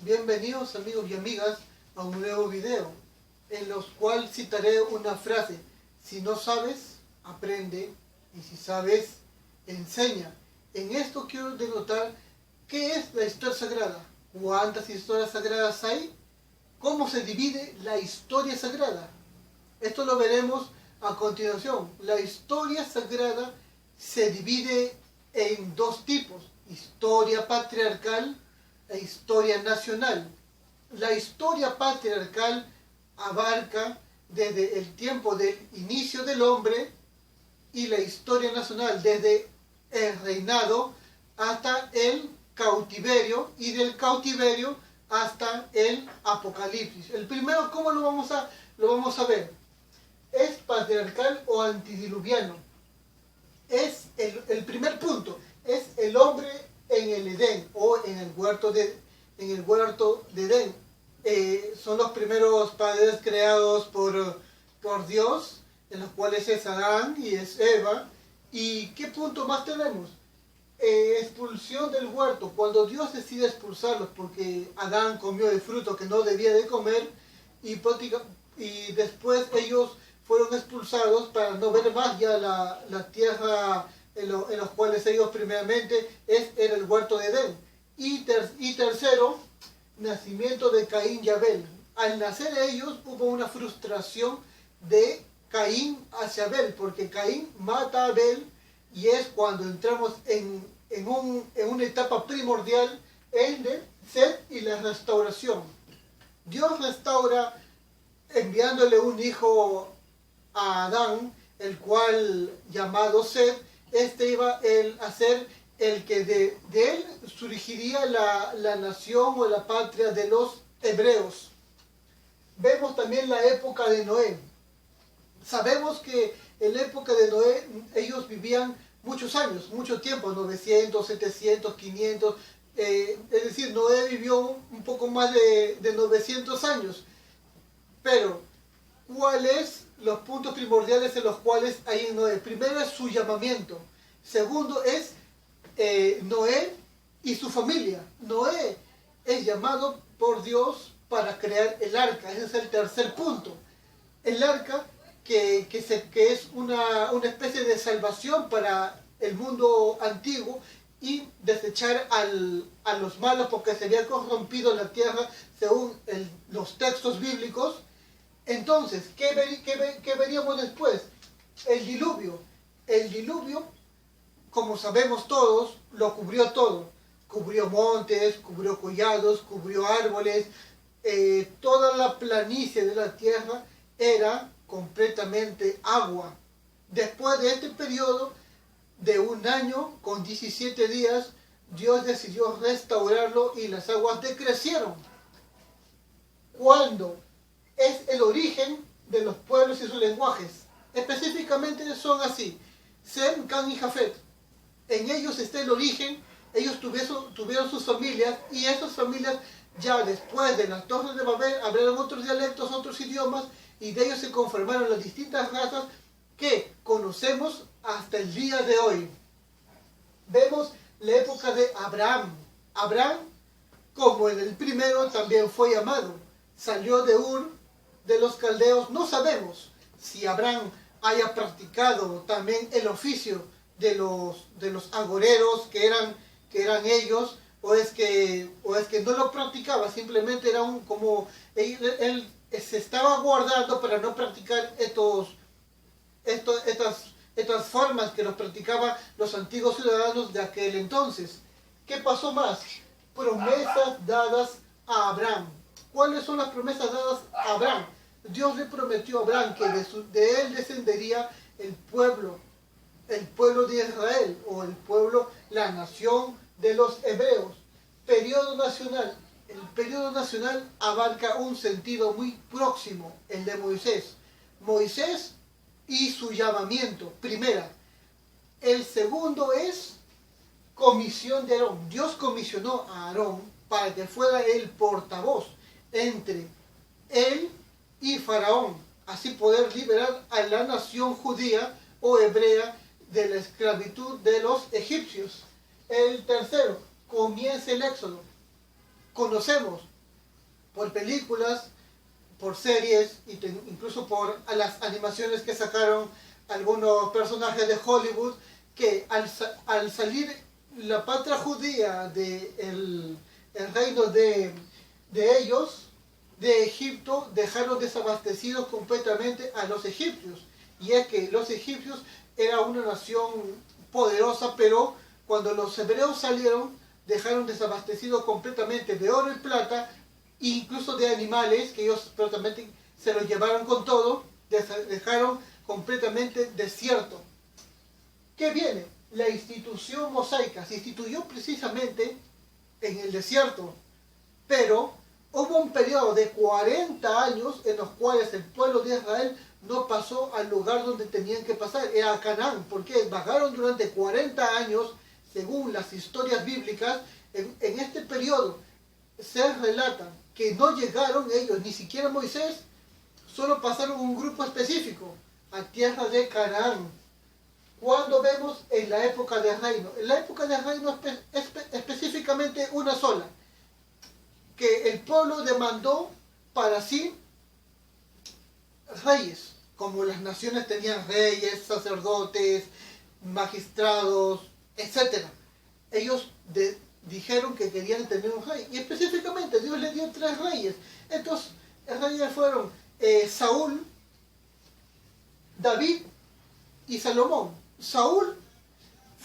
Bienvenidos amigos y amigas a un nuevo video en los cual citaré una frase: si no sabes, aprende, y si sabes, enseña. En esto quiero denotar qué es la historia sagrada, cuántas historias sagradas hay, cómo se divide la historia sagrada. Esto lo veremos a continuación. La historia sagrada se divide en dos tipos: historia patriarcal e historia nacional. La historia patriarcal abarca desde el tiempo del inicio del hombre, y la historia nacional desde el reinado hasta el cautiverio, y del cautiverio hasta el apocalipsis. El primero, ¿cómo lo vamos a ver? ¿Es patriarcal o antidiluviano? Es el primer punto, es el hombre en el Edén o en el huerto de Edén. Son los primeros padres creados por Dios, en los cuales es Adán y es Eva. ¿Y qué punto más tenemos? Expulsión del huerto. Cuando Dios decide expulsarlos porque Adán comió el fruto que no debía de comer, y después ellos fueron expulsados para no ver más ya la tierra en los cuales ellos primeramente era el huerto de Edén. Y tercero, nacimiento de Caín y Abel. Al nacer ellos hubo una frustración de Caín hacia Abel, porque Caín mata a Abel, y es cuando entramos en una etapa primordial en el Set y la restauración. Dios restaura enviándole un hijo a Adán, el cual, llamado Set, iba a ser el que de él surgiría la nación o la patria de los hebreos. Vemos también la época de Noé. Sabemos que en la época de Noé ellos vivían muchos años, mucho tiempo, 900, 700, 500. Es decir, Noé vivió un poco más de 900 años. Pero, ¿cuáles los puntos primordiales en los cuales hay en Noé? Primero es su llamamiento. Segundo es Noé y su familia. Noé es llamado por Dios para crear el arca. Ese es el tercer punto. El arca que es una especie de salvación para el mundo antiguo, y desechar a los malos, porque se había corrompido la tierra según los textos bíblicos. Entonces, ¿qué veríamos después? El diluvio. El diluvio, como sabemos todos, lo cubrió todo. Cubrió montes, cubrió collados, cubrió árboles. Toda la planicie de la tierra era completamente agua. Después de este periodo de un año con 17 días, Dios decidió restaurarlo y las aguas decrecieron. ¿Cuándo? Es el origen de los pueblos y sus lenguajes. Específicamente son así: Sem, Cam y Jafet. En ellos está el origen. Ellos tuvieron sus familias, y esas familias, ya después de las torres de Babel, hablaron otros dialectos, otros idiomas, y de ellos se conformaron las distintas razas que conocemos hasta el día de hoy. Vemos la época de Abraham. Abraham, como en el primero, también fue llamado. Salió de Ur de los caldeos. No sabemos si Abraham haya practicado también el oficio de los agoreros que eran ellos, o es que no lo practicaba, simplemente era como él se estaba guardando para no practicar estas formas que los practicaban los antiguos ciudadanos de aquel entonces. ¿Qué pasó más? Promesas dadas a Abraham. ¿Cuáles son las promesas dadas a Abraham? Dios le prometió a Abraham que de él descendería el pueblo de Israel, o el pueblo, la nación de los hebreos. Periodo nacional. El periodo nacional abarca un sentido muy próximo, el de Moisés. Moisés y su llamamiento, primera. El segundo es comisión de Aarón. Dios comisionó a Aarón para que fuera el portavoz entre él y Faraón, así poder liberar a la nación judía o hebrea de la esclavitud de los egipcios. El tercero, comienza el éxodo. Conocemos por películas, por series, incluso por las animaciones que sacaron algunos personajes de Hollywood, que al salir la patria judía del el reino de ellos, de Egipto, dejaron desabastecidos completamente a los egipcios. Y es que los egipcios eran una nación poderosa, pero cuando los hebreos salieron, dejaron desabastecidos completamente de oro y plata, e incluso de animales, que ellos prácticamente se los llevaron con todo, dejaron completamente desierto. ¿Qué viene? La institución mosaica se instituyó precisamente en el desierto, pero hubo un periodo de 40 años en los cuales el pueblo de Israel no pasó al lugar donde tenían que pasar, era a Canaán, porque vagaron durante 40 años, según las historias bíblicas. En este periodo se relata que no llegaron ellos, ni siquiera Moisés, solo pasaron un grupo específico a tierra de Canaán. Cuando vemos en la época del reino, en la época del reino específicamente una sola, que el pueblo demandó para sí reyes, como las naciones tenían reyes, sacerdotes, magistrados, etc. Ellos dijeron que querían tener un rey, y específicamente Dios le dio 3 reyes. Estos reyes fueron Saúl, David y Salomón. Saúl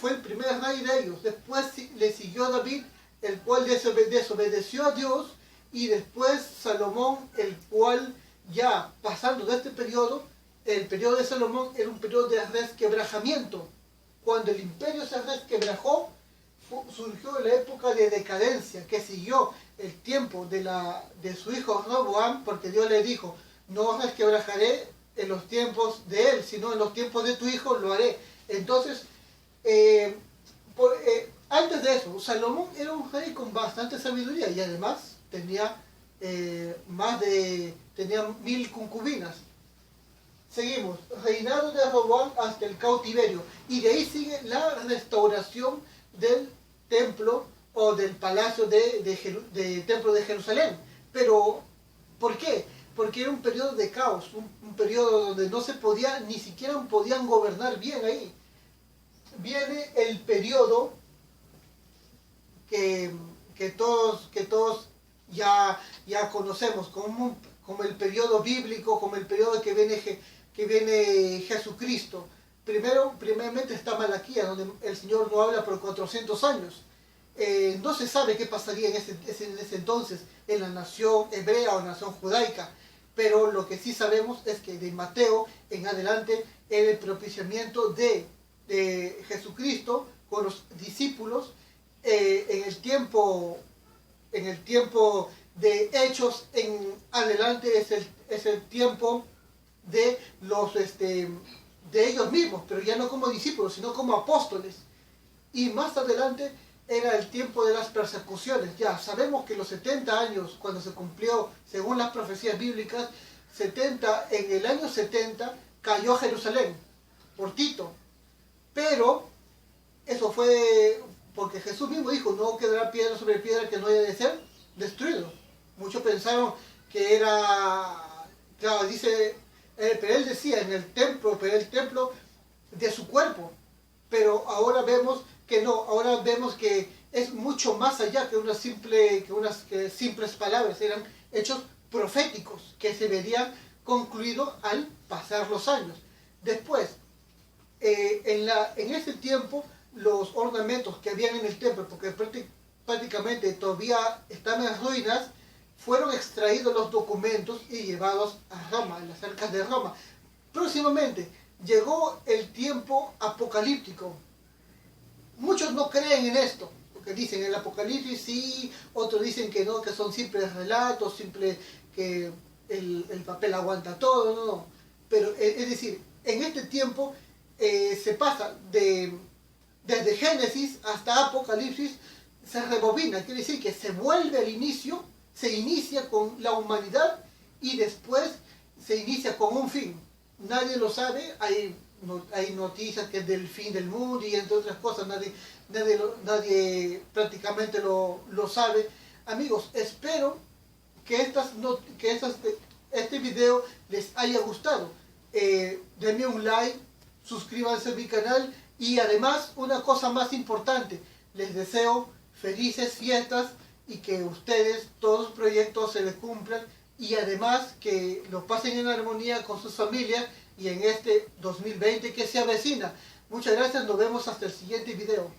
fue el primer rey de ellos, después le siguió David, el cual desobedeció a Dios, y después Salomón, el cual, ya pasando de este periodo, el periodo de Salomón era un periodo de resquebrajamiento. Cuando el imperio se resquebrajó, surgió la época de decadencia, que siguió el tiempo de su hijo Roboam, porque Dios le dijo: no resquebrajaré en los tiempos de él, sino en los tiempos de tu hijo lo haré. Entonces, antes de eso, Salomón era un rey con bastante sabiduría, y además tenía tenía 1000 concubinas. Seguimos, reinado de Roboam hasta el cautiverio, y de ahí sigue la restauración del templo o del palacio del templo de Jerusalén. Pero, ¿por qué? Porque era un periodo de caos, un periodo donde no se podía, ni siquiera podían gobernar bien ahí. Viene el periodo que todos ya conocemos como el periodo bíblico, como el periodo que viene Jesucristo. Primeramente está Malaquías, donde el Señor no habla por 400 años. No se sabe qué pasaría en ese entonces en la nación hebrea o nación judaica, pero lo que sí sabemos es que de Mateo en adelante era el propiciamiento de Jesucristo con los discípulos. En el tiempo de Hechos en adelante es el tiempo de de ellos mismos, pero ya no como discípulos, sino como apóstoles. Y más adelante era el tiempo de las persecuciones. Ya sabemos que los 70 años, cuando se cumplió, según las profecías bíblicas, en el año 70 cayó Jerusalén por Tito. Pero eso fue porque Jesús mismo dijo: no quedará piedra sobre piedra que no haya de ser destruido. Muchos pensaron que era, claro, dice, pero él decía en el templo, pero el templo de su cuerpo. Pero ahora vemos que no, ahora vemos que es mucho más allá que unas simples palabras. Eran hechos proféticos que se verían concluidos al pasar los años. Después, en ese tiempo, los ornamentos que habían en el templo, porque prácticamente todavía están en ruinas, fueron extraídos los documentos y llevados a Roma, a las cercas de Roma. Próximamente llegó el tiempo apocalíptico. Muchos no creen en esto, porque dicen el apocalipsis sí, otros dicen que no, que son simples relatos, que el papel aguanta todo, no. Pero es decir, en este tiempo se pasa desde Génesis hasta Apocalipsis, se rebobina, quiere decir que se vuelve al inicio, se inicia con la humanidad y después se inicia con un fin. Nadie lo sabe, hay noticias que es del fin del mundo y entre otras cosas, nadie prácticamente lo sabe. Amigos, espero este video les haya gustado. Denme un like, suscríbanse a mi canal y además una cosa más importante, les deseo felices fiestas y que ustedes todos los proyectos se les cumplan y además que lo pasen en armonía con sus familias y en este 2020 que se avecina. Muchas gracias, nos vemos hasta el siguiente video.